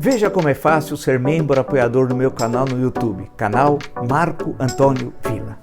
Veja como é fácil ser membro apoiador do meu canal no YouTube, canal Marco Antônio Villa.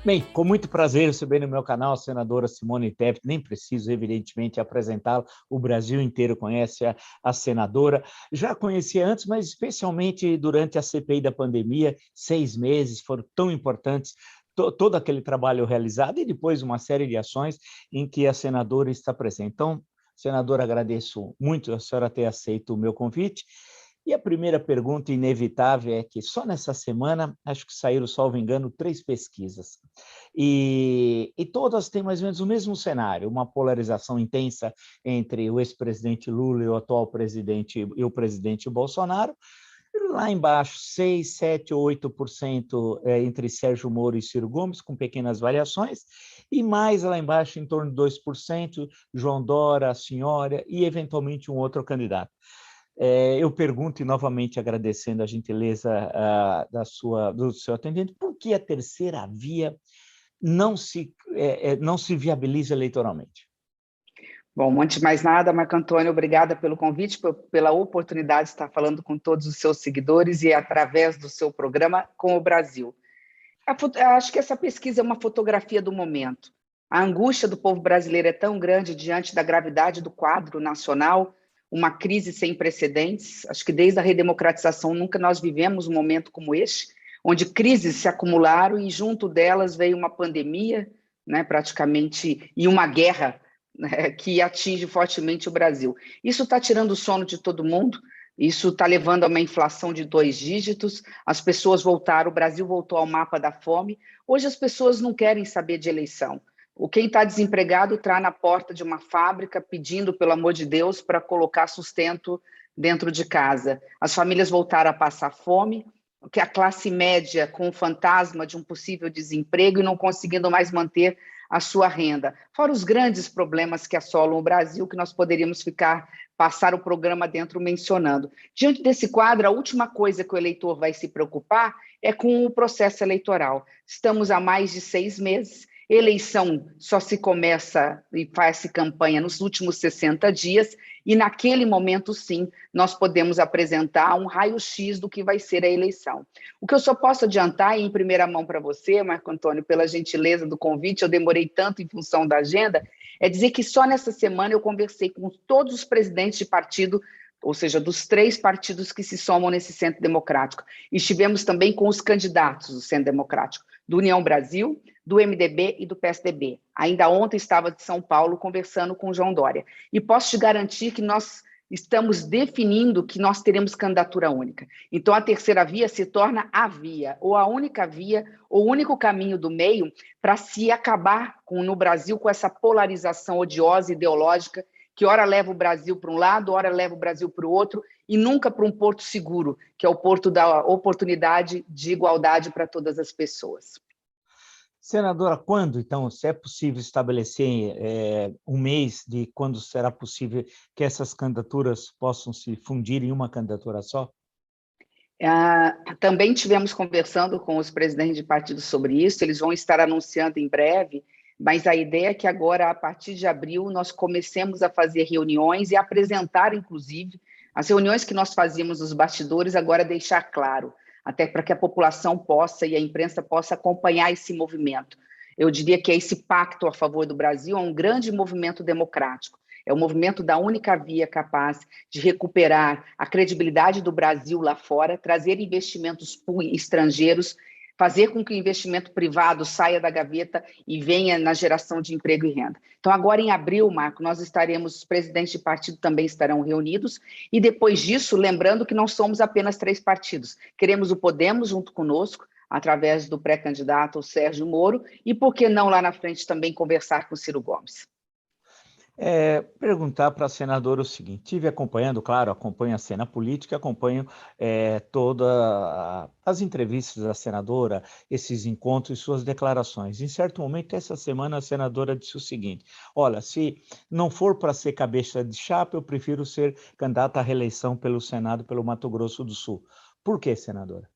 Bem, com muito prazer receber no meu canal a senadora Simone Tebet, nem preciso, evidentemente, apresentá-la, o Brasil inteiro conhece a senadora. Já conhecia antes, mas especialmente durante a CPI da pandemia, 6 meses foram tão importantes, todo aquele trabalho realizado e depois uma série de ações em que a senadora está presente. Então, senadora, agradeço muito a senhora ter aceito o meu convite. E a primeira pergunta inevitável é que só nessa semana, acho que saíram, salvo engano, 3 pesquisas. E todas têm mais ou menos o mesmo cenário, uma polarização intensa entre o ex-presidente Lula e o atual presidente, e o presidente Bolsonaro. Lá embaixo, 6, 7, 8% entre Sérgio Moro e Ciro Gomes, com pequenas variações, e mais lá embaixo, em torno de 2%, João Dória, a senhora e, eventualmente, um outro candidato. Eu pergunto, e novamente agradecendo a gentileza do seu atendente, por que a terceira via não se viabiliza eleitoralmente? Bom, antes de mais nada, Marco Antônio, obrigada pelo convite, pela oportunidade de estar falando com todos os seus seguidores e através do seu programa com o Brasil. Acho que essa pesquisa é uma fotografia do momento. A angústia do povo brasileiro é tão grande diante da gravidade do quadro nacional, uma crise sem precedentes. Acho que desde a redemocratização nunca nós vivemos um momento como este, onde crises se acumularam e junto delas veio uma pandemia, né, praticamente, e uma guerra, né, que atinge fortemente o Brasil. Isso está tirando o sono de todo mundo, isso está levando a uma inflação de 2 dígitos, as pessoas voltaram, o Brasil voltou ao mapa da fome. Hoje as pessoas não querem saber de eleição. Quem está desempregado está na porta de uma fábrica pedindo, pelo amor de Deus, para colocar sustento dentro de casa. As famílias voltaram a passar fome, que a classe média com o fantasma de um possível desemprego e não conseguindo mais manter a sua renda. Fora os grandes problemas que assolam o Brasil, que nós poderíamos passar o programa dentro mencionando. Diante desse quadro, a última coisa que o eleitor vai se preocupar é com o processo eleitoral. Estamos há mais de 6 meses, eleição só se começa e faz-se campanha nos últimos 60 dias, e naquele momento, sim, nós podemos apresentar um raio-x do que vai ser a eleição. O que eu só posso adiantar, e em primeira mão para você, Marco Antônio, pela gentileza do convite, eu demorei tanto em função da agenda, é dizer que só nessa semana eu conversei com todos os presidentes de partido, ou seja, dos 3 partidos que se somam nesse Centro Democrático. E estivemos também com os candidatos do Centro Democrático, do União Brasil, do MDB e do PSDB. Ainda ontem estava de São Paulo conversando com o João Dória. E posso te garantir que nós estamos definindo que nós teremos candidatura única. Então, a terceira via se torna a via, ou a única via, ou o único caminho do meio para se acabar no Brasil com essa polarização odiosa, ideológica, que ora leva o Brasil para um lado, ora leva o Brasil para o outro, e nunca para um porto seguro, que é o porto da oportunidade de igualdade para todas as pessoas. Senadora, quando, então, se é possível estabelecer um mês de quando será possível que essas candidaturas possam se fundir em uma candidatura só? Também tivemos conversando com os presidentes de partidos sobre isso, eles vão estar anunciando em breve, mas a ideia é que agora, a partir de abril, nós comecemos a fazer reuniões e apresentar, inclusive, as reuniões que nós fazíamos nos bastidores, agora deixar claro, até para que a população possa e a imprensa possa acompanhar esse movimento. Eu diria que esse pacto a favor do Brasil é um grande movimento democrático, é o movimento da única via capaz de recuperar a credibilidade do Brasil lá fora, trazer investimentos estrangeiros, fazer com que o investimento privado saia da gaveta e venha na geração de emprego e renda. Então, agora em abril, Marco, nós estaremos, os presidentes de partido também estarão reunidos, e depois disso, lembrando que não somos apenas 3 partidos, queremos o Podemos junto conosco, através do pré-candidato Sérgio Moro, e por que não lá na frente também conversar com Ciro Gomes? Perguntar para a senadora o seguinte: tive acompanhando, claro, acompanho a cena política, acompanho todas as entrevistas da senadora, esses encontros e suas declarações. Em certo momento, essa semana, a senadora disse o seguinte: olha, se não for para ser cabeça de chapa, eu prefiro ser candidata à reeleição pelo Senado, pelo Mato Grosso do Sul. Por quê, senadora?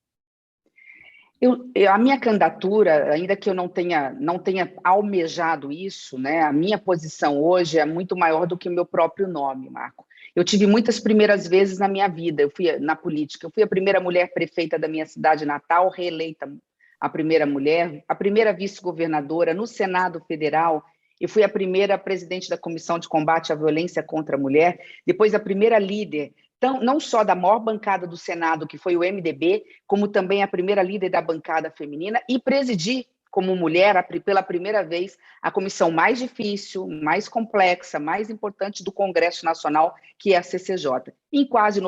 A minha candidatura, ainda que eu não tenha almejado isso, né, a minha posição hoje é muito maior do que o meu próprio nome, Marco. Eu tive muitas primeiras vezes na minha vida, eu fui na política, eu fui a primeira mulher prefeita da minha cidade natal, reeleita a primeira mulher, a primeira vice-governadora no Senado Federal, eu fui a primeira presidente da Comissão de Combate à Violência contra a Mulher, depois a primeira líder, não só da maior bancada do Senado, que foi o MDB, como também a primeira líder da bancada feminina, e presidi, como mulher, pela primeira vez, a comissão mais difícil, mais complexa, mais importante do Congresso Nacional, que é a CCJ. Em quase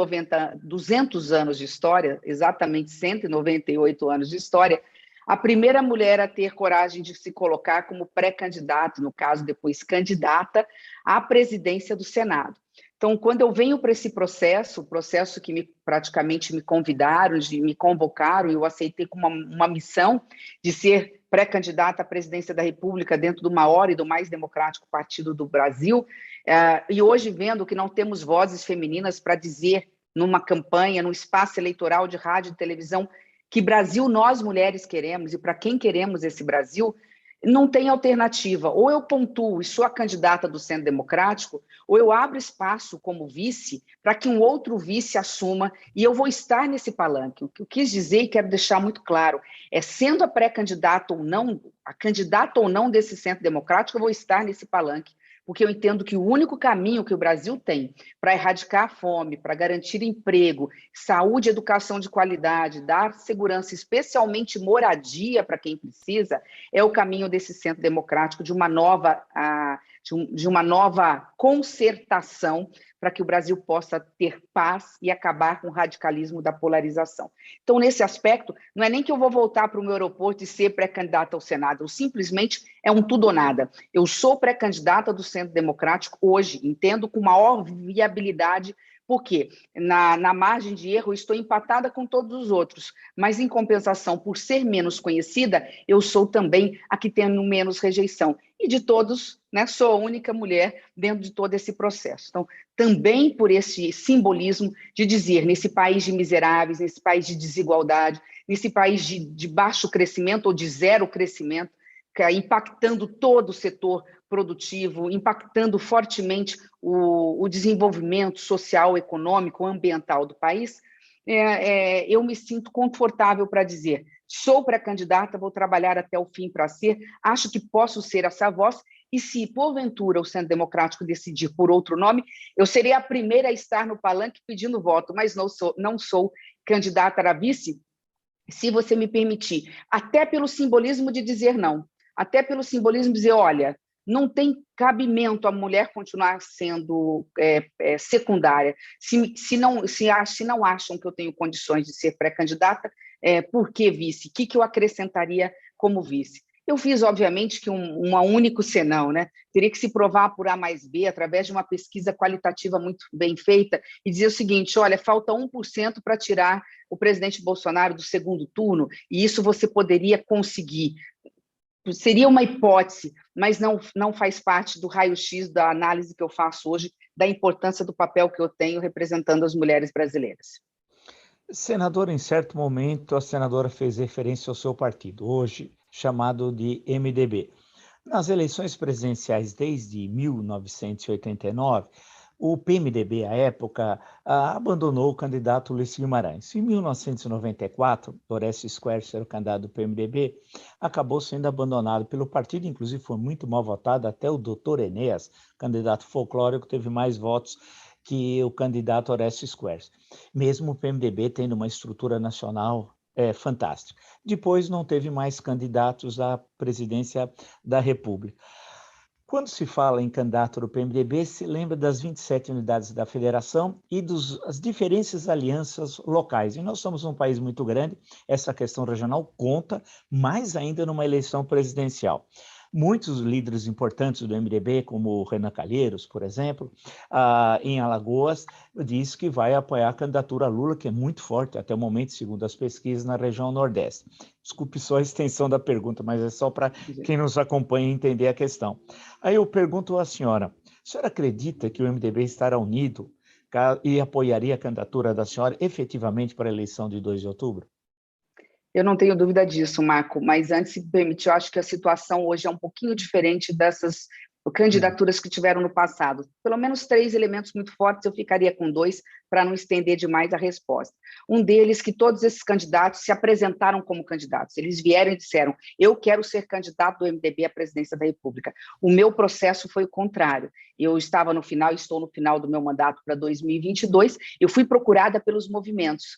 200 anos de história, exatamente 198 anos de história, a primeira mulher a ter coragem de se colocar como pré-candidata, no caso, depois candidata à presidência do Senado. Então, quando eu venho para esse processo, o processo que praticamente me convidaram, me convocaram, eu aceitei como uma missão de ser pré-candidata à presidência da República dentro do maior e do mais democrático partido do Brasil, e hoje vendo que não temos vozes femininas para dizer numa campanha, num espaço eleitoral de rádio e televisão, que Brasil nós mulheres queremos e para quem queremos esse Brasil, não tem alternativa. Ou eu pontuo e sou a candidata do Centro Democrático, ou eu abro espaço como vice para que um outro vice assuma, e eu vou estar nesse palanque. O que eu quis dizer e quero deixar muito claro é, sendo a pré-candidata ou não, a candidata ou não desse Centro Democrático, eu vou estar nesse palanque, porque eu entendo que o único caminho que o Brasil tem para erradicar a fome, para garantir emprego, saúde e educação de qualidade, dar segurança, especialmente moradia para quem precisa, é o caminho desse centro democrático, de uma nova concertação para que o Brasil possa ter paz e acabar com o radicalismo da polarização. Então, nesse aspecto, não é nem que eu vou voltar para o meu aeroporto e ser pré-candidata ao Senado, eu simplesmente é um tudo ou nada. Eu sou pré-candidata do Centro Democrático hoje, entendo com maior viabilidade, porque na margem de erro eu estou empatada com todos os outros, mas em compensação, por ser menos conhecida, eu sou também a que tem menos rejeição. E de todos, né, sou a única mulher dentro de todo esse processo. Então, também por esse simbolismo de dizer, nesse país de miseráveis, nesse país de desigualdade, nesse país de baixo crescimento ou de zero crescimento, impactando todo o setor produtivo, impactando fortemente o desenvolvimento social, econômico, ambiental do país, eu me sinto confortável para dizer, sou pré-candidata, vou trabalhar até o fim para ser, acho que posso ser essa voz, e se, porventura, o Centro Democrático decidir por outro nome, eu serei a primeira a estar no palanque pedindo voto, mas não sou candidata a vice, se você me permitir, até pelo simbolismo de dizer não, até pelo simbolismo de dizer, olha, não tem cabimento a mulher continuar sendo secundária. Se não acham que eu tenho condições de ser pré-candidata, por que vice? O que eu acrescentaria como vice? Eu fiz, obviamente, que um único senão, né? Teria que se provar por A mais B, através de uma pesquisa qualitativa muito bem feita, e dizer o seguinte, olha, falta 1% para tirar o presidente Bolsonaro do segundo turno, e isso você poderia conseguir. Seria uma hipótese, mas não faz parte do raio-x da análise que eu faço hoje, da importância do papel que eu tenho representando as mulheres brasileiras. Senadora, em certo momento, a senadora fez referência ao seu partido, hoje chamado de MDB. Nas eleições presidenciais desde 1989, o PMDB, à época, abandonou o candidato Ulisses Guimarães. Em 1994, Orestes Squercia era o candidato do PMDB, acabou sendo abandonado pelo partido, inclusive foi muito mal votado, até o doutor Enéas, candidato folclórico, teve mais votos que o candidato Orestes Squercia. Mesmo o PMDB tendo uma estrutura nacional fantástica. Depois não teve mais candidatos à presidência da República. Quando se fala em candidato do PMDB, se lembra das 27 unidades da federação e das diferentes alianças locais. E nós somos um país muito grande, essa questão regional conta, mais ainda numa eleição presidencial. Muitos líderes importantes do MDB, como o Renan Calheiros, por exemplo, em Alagoas, diz que vai apoiar a candidatura a Lula, que é muito forte até o momento, segundo as pesquisas, na região Nordeste. Desculpe só a extensão da pergunta, mas é só para quem nos acompanha entender a questão. Aí eu pergunto à senhora acredita que o MDB estará unido e apoiaria a candidatura da senhora efetivamente para a eleição de 2 de outubro? Eu não tenho dúvida disso, Marco, mas antes, se me permitir, eu acho que a situação hoje é um pouquinho diferente dessas candidaturas que tiveram no passado. Pelo menos 3 elementos muito fortes, eu ficaria com 2, para não estender demais a resposta. Um deles, que todos esses candidatos se apresentaram como candidatos. Eles vieram e disseram, eu quero ser candidato do MDB à presidência da República. O meu processo foi o contrário. Eu estava no final, estou no final do meu mandato para 2022, eu fui procurada pelos movimentos.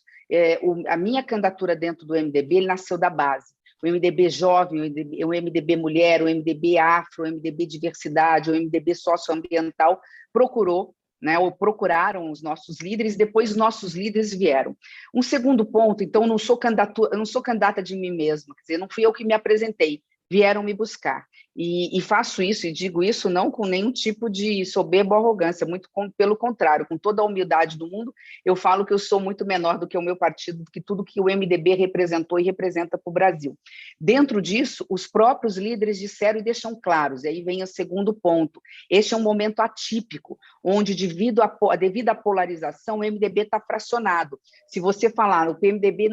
A minha candidatura dentro do MDB nasceu da base. O MDB jovem, o MDB mulher, o MDB afro, o MDB diversidade, o MDB socioambiental procurou, né, ou procuraram os nossos líderes, depois os nossos líderes vieram. Um segundo ponto, então, eu não sou candidata de mim mesma, quer dizer, não fui eu que me apresentei, vieram me buscar. E faço isso, e digo isso não com nenhum tipo de soberba ou arrogância, pelo contrário, com toda a humildade do mundo, eu falo que eu sou muito menor do que o meu partido, do que tudo que o MDB representou e representa para o Brasil. Dentro disso, os próprios líderes disseram e deixam claros, e aí vem o segundo ponto, este é um momento atípico, onde, devido à polarização, o MDB está fracionado. Se você falar, o MDB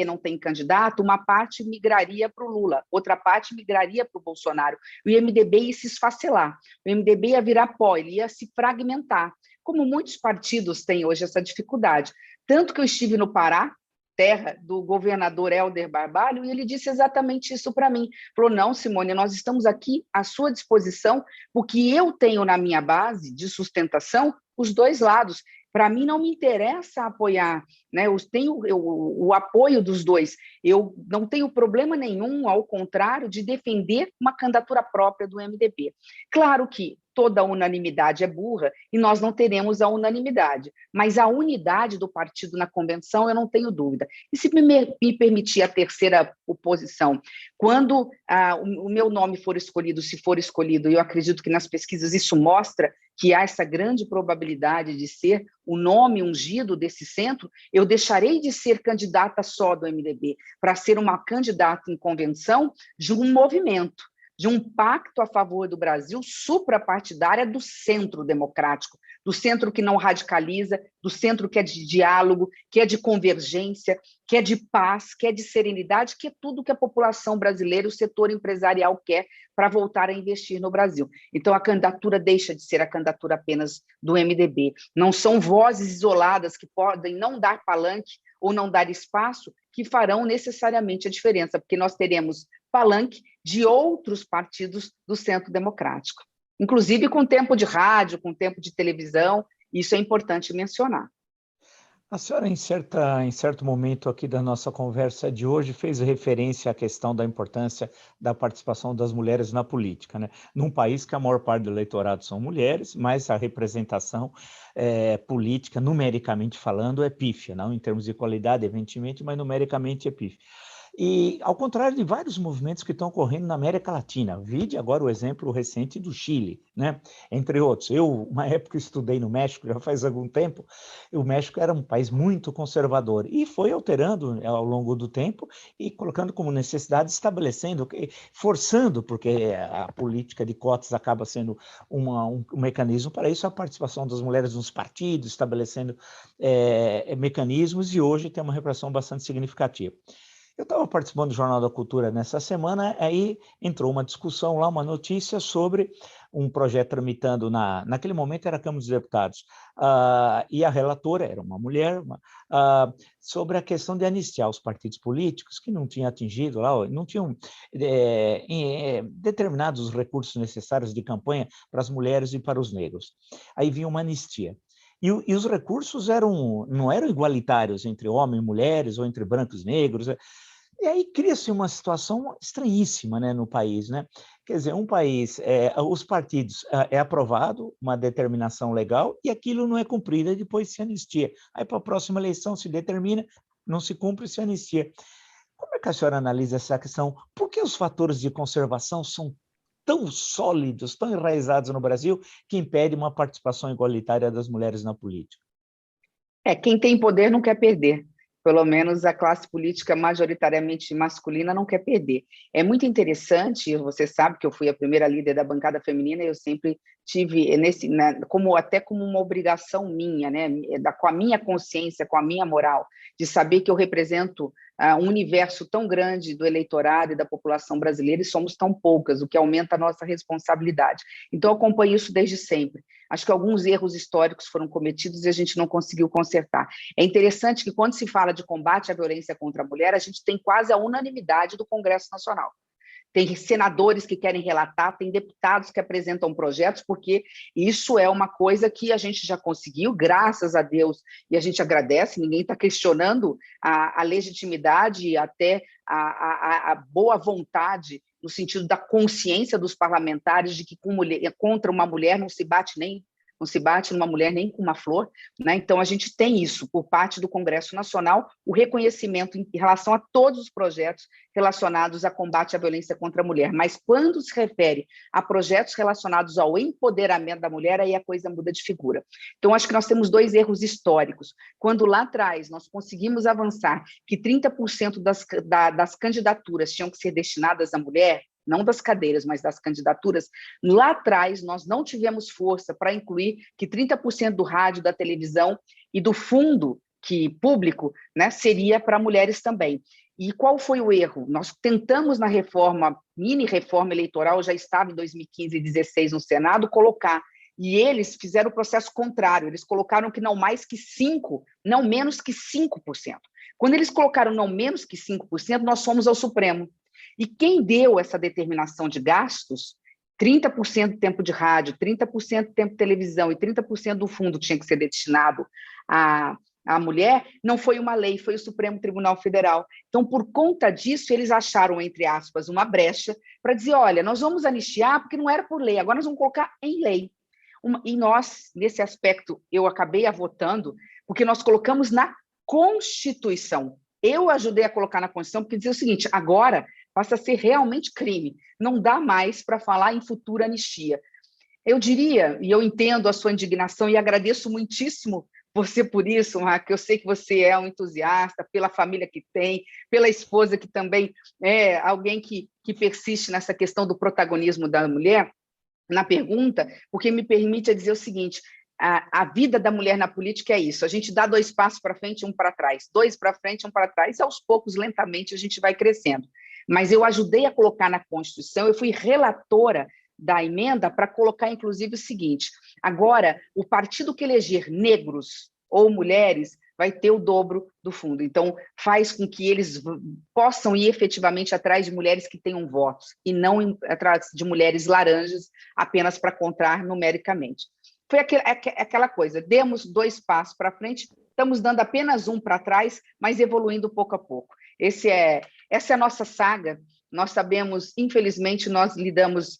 não tem candidato, uma parte migraria para o Lula, outra parte migraria para o Bolsonaro. O MDB ia se esfacelar, o MDB ia virar pó, ele ia se fragmentar, como muitos partidos têm hoje essa dificuldade. Tanto que eu estive no Pará, terra do governador Helder Barbalho, e ele disse exatamente isso para mim. Falou, não, Simone, nós estamos aqui à sua disposição, porque eu tenho na minha base de sustentação os dois lados. Para mim, não me interessa apoiar, né? Eu tenho o apoio dos dois. Eu não tenho problema nenhum, ao contrário, de defender uma candidatura própria do MDB. Claro que toda unanimidade é burra e nós não teremos a unanimidade, mas a unidade do partido na convenção eu não tenho dúvida. E se me permitir a terceira oposição, quando o meu nome for escolhido, se for escolhido, e eu acredito que nas pesquisas isso mostra que há essa grande probabilidade de ser o nome ungido desse centro, eu deixarei de ser candidata só do MDB para ser uma candidata em convenção de um movimento, de um pacto a favor do Brasil suprapartidária do centro democrático, do centro que não radicaliza, do centro que é de diálogo, que é de convergência, que é de paz, que é de serenidade, que é tudo que a população brasileira, o setor empresarial quer para voltar a investir no Brasil. Então, a candidatura deixa de ser a candidatura apenas do MDB. Não são vozes isoladas que podem não dar palanque ou não dar espaço que farão necessariamente a diferença, porque nós teremos palanque de outros partidos do centro democrático, inclusive com tempo de rádio, com tempo de televisão, isso é importante mencionar. A senhora, em certo momento aqui da nossa conversa de hoje, fez referência à questão da importância da participação das mulheres na política, né? Num país que a maior parte do eleitorado são mulheres, mas a representação política, numericamente falando, é pífia, não em termos de qualidade, evidentemente, mas numericamente é pífia. E, ao contrário de vários movimentos que estão ocorrendo na América Latina, vide agora o exemplo recente do Chile, né? Entre outros. Eu, uma época, estudei no México, já faz algum tempo, o México era um país muito conservador e foi alterando ao longo do tempo e colocando como necessidade, estabelecendo, forçando, porque a política de cotas acaba sendo um mecanismo para isso, a participação das mulheres nos partidos, estabelecendo mecanismos, e hoje tem uma repressão bastante significativa. Eu estava participando do Jornal da Cultura nessa semana, aí entrou uma discussão lá, uma notícia sobre um projeto tramitando, naquele momento era a Câmara dos Deputados, e a relatora era uma mulher, sobre a questão de anistiar os partidos políticos que não tinham atingido, lá, não tinham determinados os recursos necessários de campanha para as mulheres e para os negros. Aí vinha uma anistia. E os recursos não eram igualitários entre homens e mulheres, ou entre brancos e negros. E aí cria-se uma situação estranhíssima, né, no país, né? Quer dizer, um país, os partidos, é aprovado uma determinação legal e aquilo não é cumprido, e depois se anistia. Aí, para a próxima eleição, se determina, não se cumpre, se anistia. Como é que a senhora analisa essa questão? Por que os fatores de conservação são tão sólidos, tão enraizados no Brasil, que impedem uma participação igualitária das mulheres na política? Quem tem poder não quer perder. Pelo menos a classe política majoritariamente masculina não quer perder. É muito interessante, você sabe que eu fui a primeira líder da bancada feminina e eu sempre tive até como uma obrigação minha, né, com a minha consciência, com a minha moral, de saber que eu represento um universo tão grande do eleitorado e da população brasileira e somos tão poucas, o que aumenta a nossa responsabilidade. Então, eu acompanho isso desde sempre. Acho que alguns erros históricos foram cometidos e a gente não conseguiu consertar. É interessante que, quando se fala de combate à violência contra a mulher, a gente tem quase a unanimidade do Congresso Nacional. Tem senadores que querem relatar, tem deputados que apresentam projetos, porque isso é uma coisa que a gente já conseguiu, graças a Deus, e a gente agradece, ninguém está questionando a legitimidade e até a boa vontade, no sentido da consciência dos parlamentares de que contra uma mulher não se bate numa mulher nem com uma flor, né? Então, a gente tem isso, por parte do Congresso Nacional, o reconhecimento em relação a todos os projetos relacionados a combate à violência contra a mulher. Mas, quando se refere a projetos relacionados ao empoderamento da mulher, aí a coisa muda de figura. Então, acho que nós temos dois erros históricos. Quando lá atrás nós conseguimos avançar que 30% das candidaturas tinham que ser destinadas à mulher, não das cadeiras, mas das candidaturas, lá atrás nós não tivemos força para incluir que 30% do rádio, da televisão e do fundo público, né, seria para mulheres também. E qual foi o erro? Nós tentamos na mini-reforma eleitoral, já estava em 2015 e 2016 no Senado, colocar, e eles fizeram o processo contrário, eles colocaram que não mais que 5%, não menos que 5%. Quando eles colocaram não menos que 5%, nós fomos ao Supremo. E quem deu essa determinação de gastos, 30% do tempo de rádio, 30% do tempo de televisão e 30% do fundo tinha que ser destinado à mulher, não foi uma lei, foi o Supremo Tribunal Federal. Então, por conta disso, eles acharam, entre aspas, uma brecha para dizer, olha, nós vamos anistiar porque não era por lei, agora nós vamos colocar em lei. E nós, nesse aspecto, eu acabei votando, porque nós colocamos na Constituição. Eu ajudei a colocar na Constituição, porque dizia o seguinte, agora passa a ser realmente crime, não dá mais para falar em futura anistia. Eu diria, e eu entendo a sua indignação, e agradeço muitíssimo você por isso, Marco, eu sei que você é um entusiasta, pela família que tem, pela esposa que também é alguém que persiste nessa questão do protagonismo da mulher, na pergunta, porque me permite dizer o seguinte, a vida da mulher na política é isso, a gente dá 2 passos para frente, 1 para trás, 2 para frente, 1 para trás, e aos poucos, lentamente, a gente vai crescendo. Mas eu ajudei a colocar na Constituição, eu fui relatora da emenda para colocar, inclusive, o seguinte, agora, o partido que eleger negros ou mulheres vai ter o dobro do fundo. Então, faz com que eles possam ir efetivamente atrás de mulheres que tenham votos e não atrás de mulheres laranjas apenas para contar numericamente. Foi aquela coisa, demos 2 passos para frente, estamos dando apenas 1 para trás, mas evoluindo pouco a pouco. Essa é a nossa saga, nós sabemos, infelizmente, nós lidamos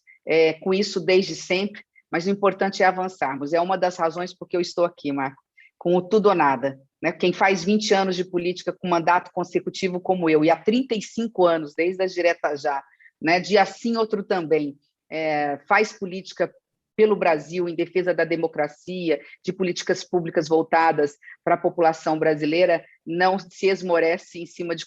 com isso desde sempre, mas o importante é avançarmos. É uma das razões porque eu estou aqui, Marco, com o tudo ou nada. Né? Quem faz 20 anos de política com mandato consecutivo como eu, e há 35 anos, desde as diretas já, né? Dia sim, outro também, faz política pelo Brasil, em defesa da democracia, de políticas públicas voltadas para a população brasileira, não se esmorece em cima de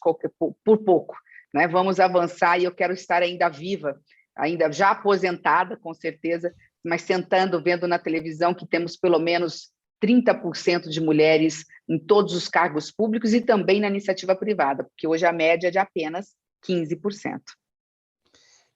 por pouco. Né? Vamos avançar e eu quero estar ainda viva, ainda já aposentada, com certeza, mas sentando, vendo na televisão que temos pelo menos 30% de mulheres em todos os cargos públicos e também na iniciativa privada, porque hoje a média é de apenas 15%.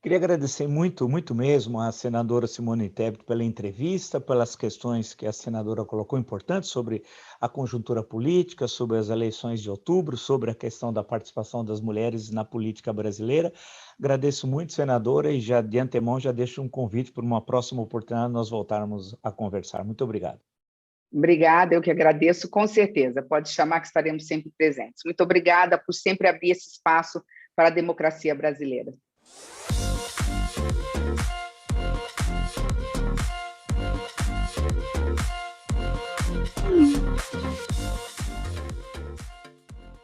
Queria agradecer muito, muito mesmo à senadora Simone Tebet pela entrevista, pelas questões que a senadora colocou importantes sobre a conjuntura política, sobre as eleições de outubro, sobre a questão da participação das mulheres na política brasileira. Agradeço muito, senadora, e já de antemão já deixo um convite para uma próxima oportunidade nós voltarmos a conversar. Muito obrigado. Obrigada, eu que agradeço, com certeza. Pode chamar que estaremos sempre presentes. Muito obrigada por sempre abrir esse espaço para a democracia brasileira.